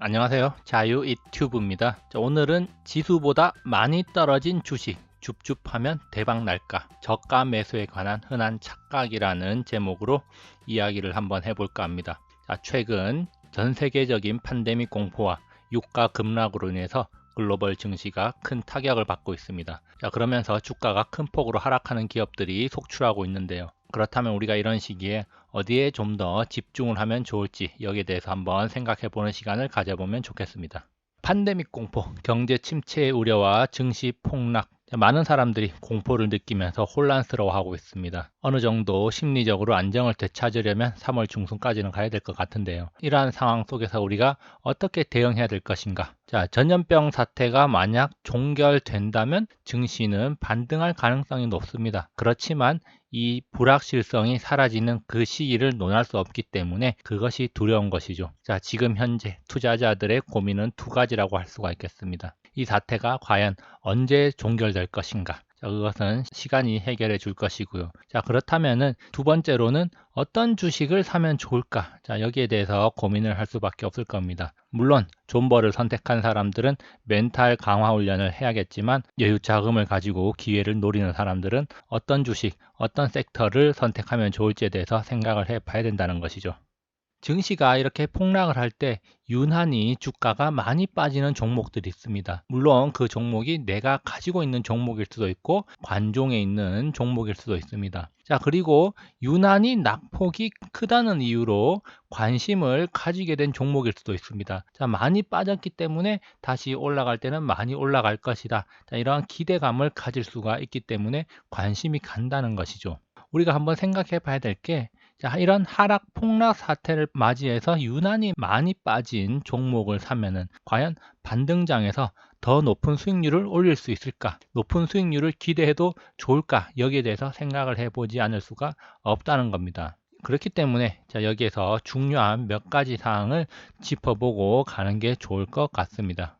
안녕하세요. 자유이튜브입니다. 오늘은 지수보다 많이 떨어진 주식 줍줍하면 대박 날까? 저가 매수에 관한 흔한 착각이라는 제목으로 이야기를 한번 해볼까 합니다. 최근 전 세계적인 팬데믹 공포와 유가 급락으로 인해서 글로벌 증시가 큰 타격을 받고 있습니다. 그러면서 주가가 큰 폭으로 하락하는 기업들이 속출하고 있는데요. 그렇다면 우리가 이런 시기에 어디에 좀 더 집중을 하면 좋을지 여기에 대해서 한번 생각해 보는 시간을 가져보면 좋겠습니다. 팬데믹 공포, 경제 침체 우려와 증시 폭락, 많은 사람들이 공포를 느끼면서 혼란스러워하고 있습니다. 어느 정도 심리적으로 안정을 되찾으려면 3월 중순까지는 가야 될 것 같은데요. 이러한 상황 속에서 우리가 어떻게 대응해야 될 것인가? 전염병 사태가 만약 종결된다면 증시는 반등할 가능성이 높습니다. 그렇지만 이 불확실성이 사라지는 그 시기를 논할 수 없기 때문에 그것이 두려운 것이죠. 지금 현재 투자자들의 고민은 두 가지라고 할 수가 있겠습니다. 이 사태가 과연 언제 종결될 것인가? 그것은 시간이 해결해 줄 것이고요. 그렇다면은 두 번째로는 어떤 주식을 사면 좋을까? 여기에 대해서 고민을 할 수밖에 없을 겁니다. 물론 존버를 선택한 사람들은 멘탈 강화 훈련을 해야겠지만 여유 자금을 가지고 기회를 노리는 사람들은 어떤 주식, 어떤 섹터를 선택하면 좋을지에 대해서 생각을 해 봐야 된다는 것이죠. 증시가 이렇게 폭락을 할 때 유난히 주가가 많이 빠지는 종목들이 있습니다. 물론 그 종목이 내가 가지고 있는 종목일 수도 있고 관종에 있는 종목일 수도 있습니다. 그리고 유난히 낙폭이 크다는 이유로 관심을 가지게 된 종목일 수도 있습니다. 많이 빠졌기 때문에 다시 올라갈 때는 많이 올라갈 것이다. 이러한 기대감을 가질 수가 있기 때문에 관심이 간다는 것이죠. 우리가 한번 생각해 봐야 될게 이런 하락 폭락 사태를 맞이해서 유난히 많이 빠진 종목을 사면은 과연 반등장에서 더 높은 수익률을 올릴 수 있을까? 높은 수익률을 기대해도 좋을까? 여기에 대해서 생각을 해보지 않을 수가 없다는 겁니다. 그렇기 때문에 여기에서 중요한 몇 가지 사항을 짚어보고 가는 게 좋을 것 같습니다.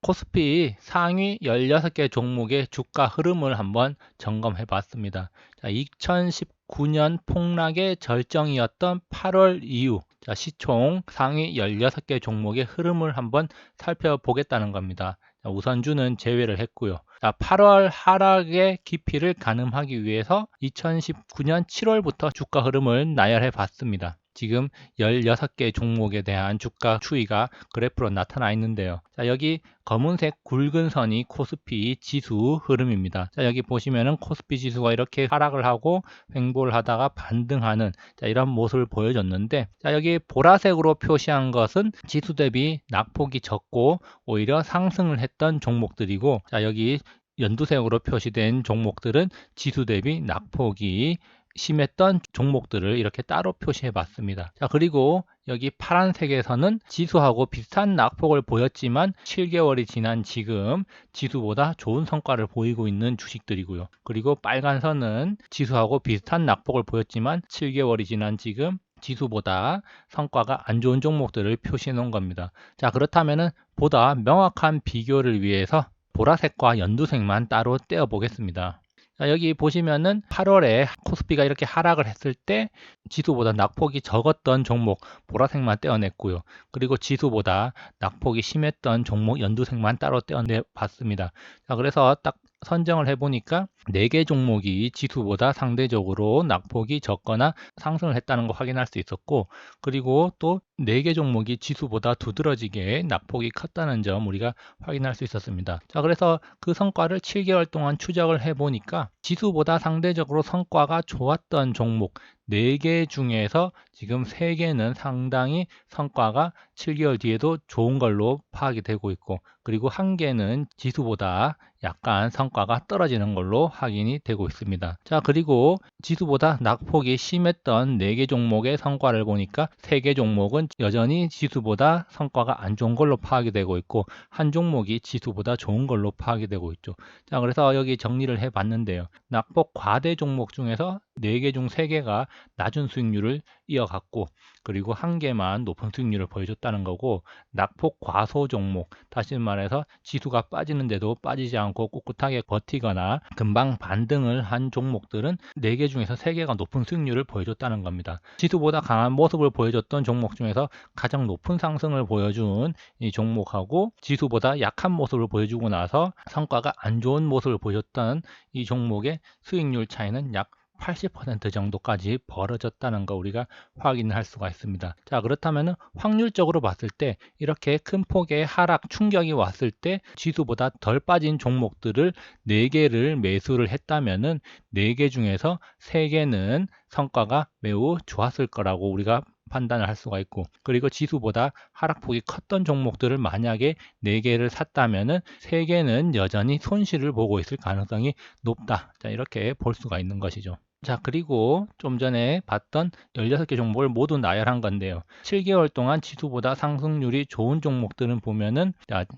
코스피 상위 16개 종목의 주가 흐름을 한번 점검해 봤습니다. 2019년 폭락의 절정이었던 8월 이후 시총 상위 16개 종목의 흐름을 한번 살펴보겠다는 겁니다. 우선주는 제외를 했고요. 8월 하락의 깊이를 가늠하기 위해서 2019년 7월부터 주가 흐름을 나열해 봤습니다. 지금 16개 종목에 대한 주가 추이가 그래프로 나타나 있는데요. 여기 검은색 굵은 선이 코스피 지수 흐름입니다. 여기 보시면은 코스피 지수가 이렇게 하락을 하고 횡보를 하다가 반등하는 이런 모습을 보여줬는데 여기 보라색으로 표시한 것은 지수 대비 낙폭이 적고 오히려 상승을 했던 종목들이고 여기 연두색으로 표시된 종목들은 지수 대비 낙폭이 심했던 종목들을 이렇게 따로 표시해 봤습니다. 그리고 여기 파란색에서는 지수하고 비슷한 낙폭을 보였지만 7개월이 지난 지금 지수보다 좋은 성과를 보이고 있는 주식들이고요. 그리고 빨간 선은 지수하고 비슷한 낙폭을 보였지만 7개월이 지난 지금 지수보다 성과가 안 좋은 종목들을 표시해 놓은 겁니다. 그렇다면은 보다 명확한 비교를 위해서 보라색과 연두색만 따로 떼어 보겠습니다. 여기 보시면은 8월에 코스피가 이렇게 하락을 했을 때 지수보다 낙폭이 적었던 종목 보라색만 떼어냈고요. 그리고 지수보다 낙폭이 심했던 종목 연두색만 따로 떼어내 봤습니다. 그래서 딱 선정을 해보니까 4개 종목이 지수보다 상대적으로 낙폭이 적거나 상승을 했다는 거 확인할 수 있었고, 그리고 또 4개 종목이 지수보다 두드러지게 낙폭이 컸다는 점 우리가 확인할 수 있었습니다. 그래서 그 성과를 7개월 동안 추적을 해보니까 지수보다 상대적으로 성과가 좋았던 종목 4개 중에서 지금 3개는 상당히 성과가 7개월 뒤에도 좋은 걸로 파악이 되고 있고, 그리고 1개는 지수보다 약간 성과가 떨어지는 걸로 확인이 되고 있습니다. 그리고 지수보다 낙폭이 심했던 4개 종목의 성과를 보니까 3개 종목은 여전히 지수보다 성과가 안 좋은 걸로 파악이 되고 있고, 한 종목이 지수보다 좋은 걸로 파악이 되고 있죠. 그래서 여기 정리를 해 봤는데요. 낙폭 과대 종목 중에서 4개 중 3개가 낮은 수익률을 이어갔고, 그리고 1개만 높은 수익률을 보여줬다는 거고, 낙폭 과소 종목, 다시 말해서 지수가 빠지는데도 빠지지 않고 꿋꿋하게 버티거나 금방 반등을 한 종목들은 4개 중에서 3개가 높은 수익률을 보여줬다는 겁니다. 지수보다 강한 모습을 보여줬던 종목 중에서 가장 높은 상승을 보여준 이 종목하고, 지수보다 약한 모습을 보여주고 나서 성과가 안 좋은 모습을 보여줬던 이 종목의 수익률 차이는 약 80% 정도까지 벌어졌다는 거 우리가 확인할 수가 있습니다. 자, 그렇다면 확률적으로 봤을 때 이렇게 큰 폭의 하락 충격이 왔을 때 지수보다 덜 빠진 종목들을 4개를 매수를 했다면은 4개 중에서 3개는 성과가 매우 좋았을 거라고 우리가 판단을 할 수가 있고, 그리고 지수보다 하락폭이 컸던 종목들을 만약에 4개를 샀다면은 3개는 여전히 손실을 보고 있을 가능성이 높다. 자, 이렇게 볼 수가 있는 것이죠. 자, 그리고 좀 전에 봤던 16개 종목을 모두 나열한 건데요. 7개월 동안 지수보다 상승률이 좋은 종목들은 보면은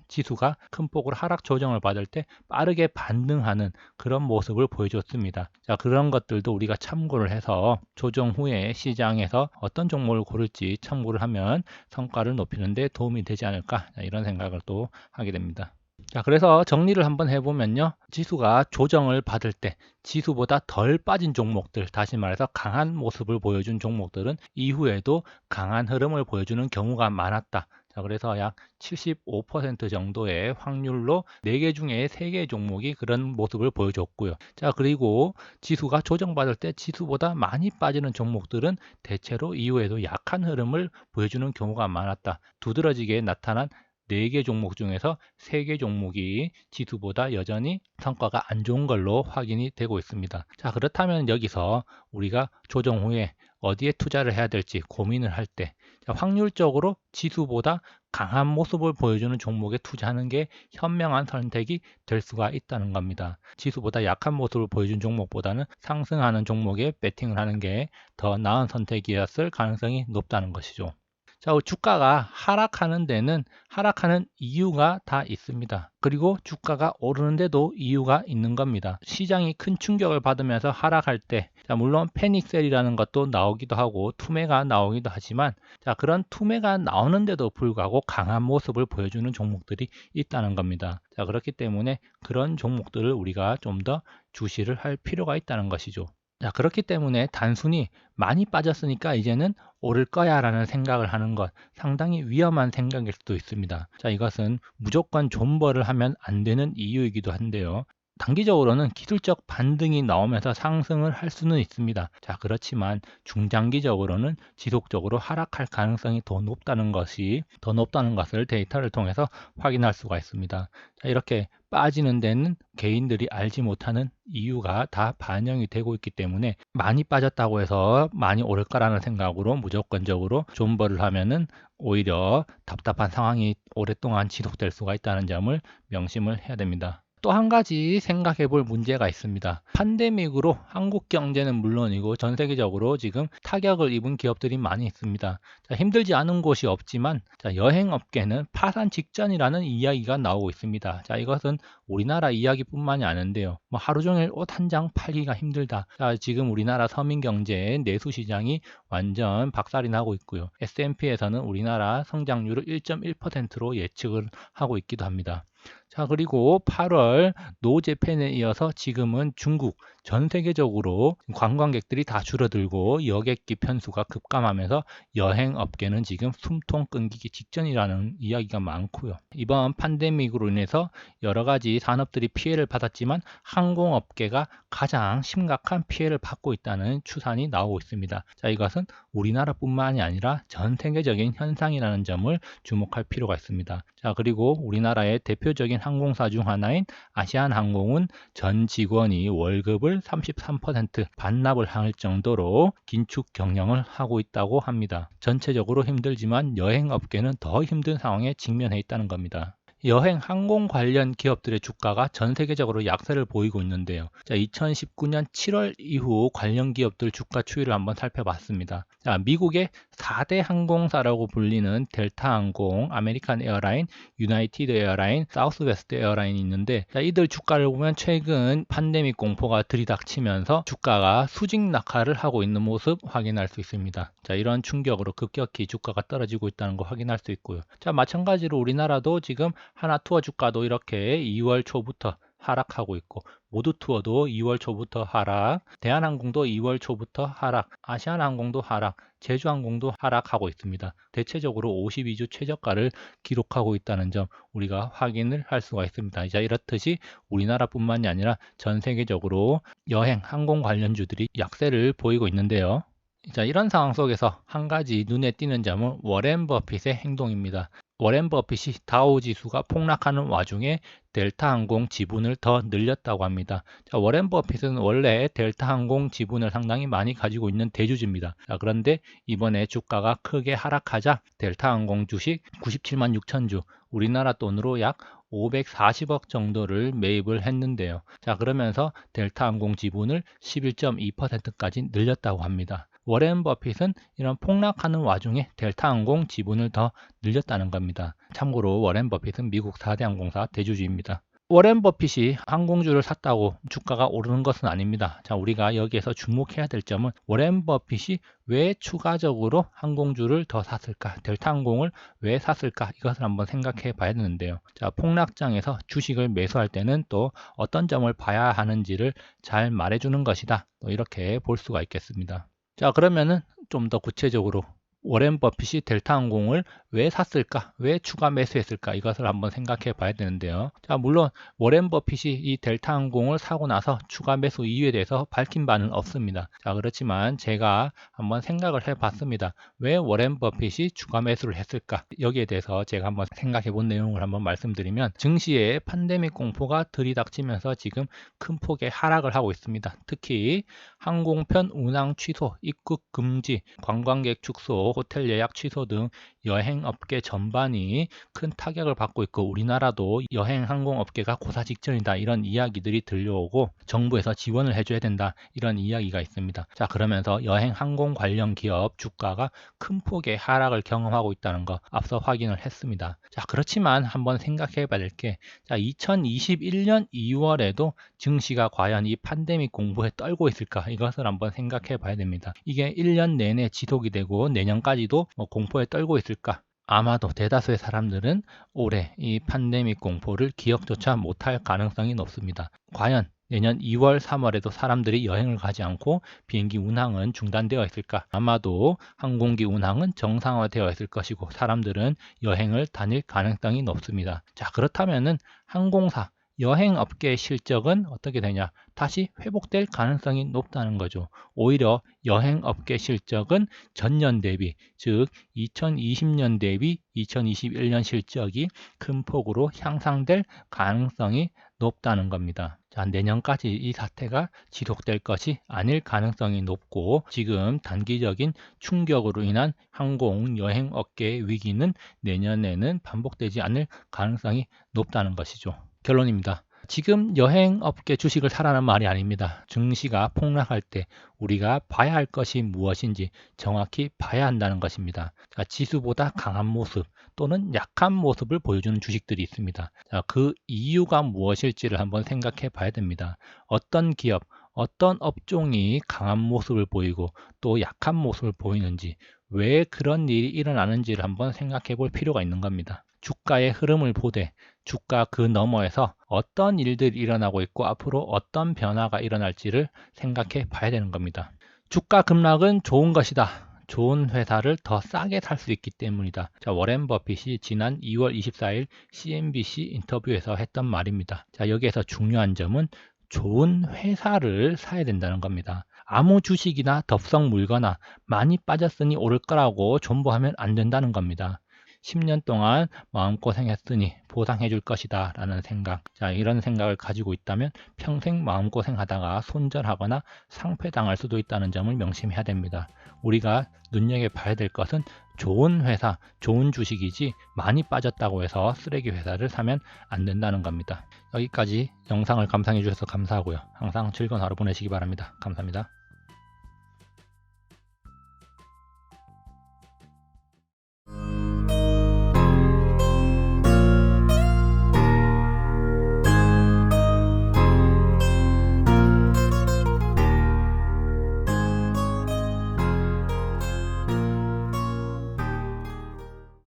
지수가 큰 폭으로 하락 조정을 받을 때 빠르게 반등하는 그런 모습을 보여줬습니다. 자, 그런 것들도 우리가 참고를 해서 조정 후에 시장에서 어떤 종목을 고를지 참고를 하면 성과를 높이는 데 도움이 되지 않을까, 이런 생각을 또 하게 됩니다. 자, 그래서 정리를 한번 해보면요. 지수가 조정을 받을 때 지수보다 덜 빠진 종목들, 다시 말해서 강한 모습을 보여준 종목들은 이후에도 강한 흐름을 보여주는 경우가 많았다. 자, 그래서 약 75% 정도의 확률로 4개 중에 3개 종목이 그런 모습을 보여줬고요. 자, 그리고 지수가 조정받을 때 지수보다 많이 빠지는 종목들은 대체로 이후에도 약한 흐름을 보여주는 경우가 많았다. 두드러지게 나타난 4개 종목 중에서 3개 종목이 지수보다 여전히 성과가 안 좋은 걸로 확인이 되고 있습니다. 자, 그렇다면 여기서 우리가 조정 후에 어디에 투자를 해야 될지 고민을 할 때 확률적으로 지수보다 강한 모습을 보여주는 종목에 투자하는 게 현명한 선택이 될 수가 있다는 겁니다. 지수보다 약한 모습을 보여준 종목보다는 상승하는 종목에 배팅을 하는 게 더 나은 선택이었을 가능성이 높다는 것이죠. 자, 주가가 하락하는 데는 하락하는 이유가 다 있습니다. 그리고 주가가 오르는데도 이유가 있는 겁니다. 시장이 큰 충격을 받으면서 하락할 때, 자, 물론 패닉셀이라는 것도 나오기도 하고 투매가 나오기도 하지만, 자, 그런 투매가 나오는데도 불구하고 강한 모습을 보여주는 종목들이 있다는 겁니다. 자, 그렇기 때문에 그런 종목들을 우리가 좀 더 주시를 할 필요가 있다는 것이죠. 자, 그렇기 때문에 단순히 많이 빠졌으니까 이제는 오를 거야 라는 생각을 하는 것, 상당히 위험한 생각일 수도 있습니다. 자, 이것은 무조건 존버를 하면 안 되는 이유이기도 한데요. 단기적으로는 기술적 반등이 나오면서 상승을 할 수는 있습니다. 자, 그렇지만 중장기적으로는 지속적으로 하락할 가능성이 더 높다는 것을 데이터를 통해서 확인할 수가 있습니다. 자, 이렇게 빠지는 데는 개인들이 알지 못하는 이유가 다 반영이 되고 있기 때문에 많이 빠졌다고 해서 많이 오를 거라는 생각으로 무조건적으로 존버를 하면은 오히려 답답한 상황이 오랫동안 지속될 수가 있다는 점을 명심을 해야 됩니다. 또 한 가지 생각해 볼 문제가 있습니다. 팬데믹으로 한국 경제는 물론이고 전 세계적으로 지금 타격을 입은 기업들이 많이 있습니다. 자, 힘들지 않은 곳이 없지만, 자, 여행업계는 파산 직전이라는 이야기가 나오고 있습니다. 자, 이것은 우리나라 이야기뿐만이 아닌데요. 뭐 하루 종일 옷 한 장 팔기가 힘들다. 자, 지금 우리나라 서민 경제 내수 시장이 완전 박살이 나고 있고요. S&P에서는 우리나라 성장률을 1.1%로 예측을 하고 있기도 합니다. 자, 그리고 8월 노제팬에 이어서 지금은 중국 전 세계적으로 관광객들이 다 줄어들고 여객기 편수가 급감하면서 여행업계는 지금 숨통 끊기기 직전이라는 이야기가 많고요. 이번 팬데믹으로 인해서 여러 가지 산업들이 피해를 받았지만 항공업계가 가장 심각한 피해를 받고 있다는 추산이 나오고 있습니다. 자, 이것은 우리나라뿐만이 아니라 전 세계적인 현상이라는 점을 주목할 필요가 있습니다. 자, 그리고 우리나라의 대표적인 항공사 중 하나인 아시아나항공은 전 직원이 월급을 33% 반납을 할 정도로 긴축 경영을 하고 있다고 합니다. 전체적으로 힘들지만 여행업계는 더 힘든 상황에 직면해 있다는 겁니다. 여행 항공 관련 기업들의 주가가 전 세계적으로 약세를 보이고 있는데요. 자, 2019년 7월 이후 관련 기업들 주가 추이를 한번 살펴봤습니다. 자, 미국의 4대 항공사라고 불리는 델타 항공, 아메리칸 에어라인, 유나이티드 에어라인, 사우스웨스트 에어라인이 있는데, 자, 이들 주가를 보면 최근 팬데믹 공포가 들이닥치면서 주가가 수직 낙하를 하고 있는 모습 확인할 수 있습니다. 자, 이런 충격으로 급격히 주가가 떨어지고 있다는 거 확인할 수 있고요. 자, 마찬가지로 우리나라도 지금 하나투어 주가도 이렇게 2월 초부터 하락하고 있고, 모두투어도 2월 초부터 하락, 대한항공도 2월 초부터 하락, 아시아나항공도 하락, 제주항공도 하락하고 있습니다. 대체적으로 52주 최저가를 기록하고 있다는 점 우리가 확인을 할 수가 있습니다. 자, 이렇듯이 우리나라뿐만이 아니라 전 세계적으로 여행, 항공 관련주들이 약세를 보이고 있는데요. 자, 이런 상황 속에서 한 가지 눈에 띄는 점은 워렌 버핏의 행동입니다. 워렌 버핏이 다우 지수가 폭락하는 와중에 델타 항공 지분을 더 늘렸다고 합니다. 자, 워렌 버핏은 원래 델타 항공 지분을 상당히 많이 가지고 있는 대주주입니다. 자, 그런데 이번에 주가가 크게 하락하자 델타 항공 주식 97만 6천 주, 우리나라 돈으로 약 540억 정도를 매입을 했는데요. 자, 그러면서 델타 항공 지분을 11.2%까지 늘렸다고 합니다. 워렌 버핏은 이런 폭락하는 와중에 델타 항공 지분을 더 늘렸다는 겁니다. 참고로 워렌 버핏은 미국 4대 항공사 대주주입니다. 워렌 버핏이 항공주를 샀다고 주가가 오르는 것은 아닙니다. 자, 우리가 여기에서 주목해야 될 점은 워렌 버핏이 왜 추가적으로 항공주를 더 샀을까? 델타 항공을 왜 샀을까? 이것을 한번 생각해 봐야 되는데요. 자, 폭락장에서 주식을 매수할 때는 또 어떤 점을 봐야 하는지를 잘 말해주는 것이다. 또 이렇게 볼 수가 있겠습니다. 자, 그러면은 좀 더 구체적으로 워렌 버핏이 델타 항공을 왜 샀을까? 왜 추가 매수했을까? 이것을 한번 생각해 봐야 되는데요. 자, 물론 워렌 버핏이 이 델타 항공을 사고 나서 추가 매수 이유에 대해서 밝힌 바는 없습니다. 자, 그렇지만 제가 한번 생각을 해 봤습니다. 왜 워렌 버핏이 추가 매수를 했을까? 여기에 대해서 제가 한번 생각해 본 내용을 한번 말씀드리면, 증시에 팬데믹 공포가 들이닥치면서 지금 큰 폭의 하락을 하고 있습니다. 특히 항공편 운항 취소, 입국 금지, 관광객 축소, 호텔 예약 취소 등 여행업계 전반이 큰 타격을 받고 있고, 우리나라도 여행 항공업계가 고사 직전이다, 이런 이야기들이 들려오고 정부에서 지원을 해줘야 된다, 이런 이야기가 있습니다. 자, 그러면서 여행 항공 관련 기업 주가가 큰 폭의 하락을 경험하고 있다는 거 앞서 확인을 했습니다. 자, 그렇지만 한번 생각해 봐야 될 게, 자, 2021년 2월에도 증시가 과연 이 팬데믹 공포에 떨고 있을까? 이것을 한번 생각해 봐야 됩니다. 이게 1년 내내 지속이 되고 내년까지도 공포에 떨고 있을까? 아마도 대다수의 사람들은 올해 이 팬데믹 공포를 기억조차 못할 가능성이 높습니다. 과연 내년 2월, 3월에도 사람들이 여행을 가지 않고 비행기 운항은 중단되어 있을까? 아마도 항공기 운항은 정상화되어 있을 것이고 사람들은 여행을 다닐 가능성이 높습니다. 자, 그렇다면은 항공사, 여행업계의 실적은 어떻게 되냐? 다시 회복될 가능성이 높다는 거죠. 오히려 여행업계 실적은 전년 대비, 즉 2020년 대비 2021년 실적이 큰 폭으로 향상될 가능성이 높다는 겁니다. 자, 내년까지 이 사태가 지속될 것이 아닐 가능성이 높고, 지금 단기적인 충격으로 인한 항공 여행업계의 위기는 내년에는 반복되지 않을 가능성이 높다는 것이죠. 결론입니다. 지금 여행업계 주식을 사라는 말이 아닙니다. 증시가 폭락할 때 우리가 봐야 할 것이 무엇인지 정확히 봐야 한다는 것입니다. 자, 지수보다 강한 모습 또는 약한 모습을 보여주는 주식들이 있습니다. 자, 그 이유가 무엇일지를 한번 생각해 봐야 됩니다. 어떤 기업, 어떤 업종이 강한 모습을 보이고 또 약한 모습을 보이는지, 왜 그런 일이 일어나는지를 한번 생각해 볼 필요가 있는 겁니다. 주가의 흐름을 보되 주가 그 너머에서 어떤 일들이 일어나고 있고 앞으로 어떤 변화가 일어날지를 생각해 봐야 되는 겁니다. 주가 급락은 좋은 것이다. 좋은 회사를 더 싸게 살 수 있기 때문이다. 자, 워렌 버핏이 지난 2월 24일 CNBC 인터뷰에서 했던 말입니다. 자, 여기에서 중요한 점은 좋은 회사를 사야 된다는 겁니다. 아무 주식이나 덥석 물거나 많이 빠졌으니 오를 거라고 존버하면 안 된다는 겁니다. 10년 동안 마음고생했으니 보상해 줄 것이다 라는 생각, 자, 이런 생각을 가지고 있다면 평생 마음고생하다가 손절하거나 상폐당할 수도 있다는 점을 명심해야 됩니다. 우리가 눈여겨봐야 될 것은 좋은 회사, 좋은 주식이지 많이 빠졌다고 해서 쓰레기 회사를 사면 안 된다는 겁니다. 여기까지 영상을 감상해 주셔서 감사하고요. 항상 즐거운 하루 보내시기 바랍니다. 감사합니다.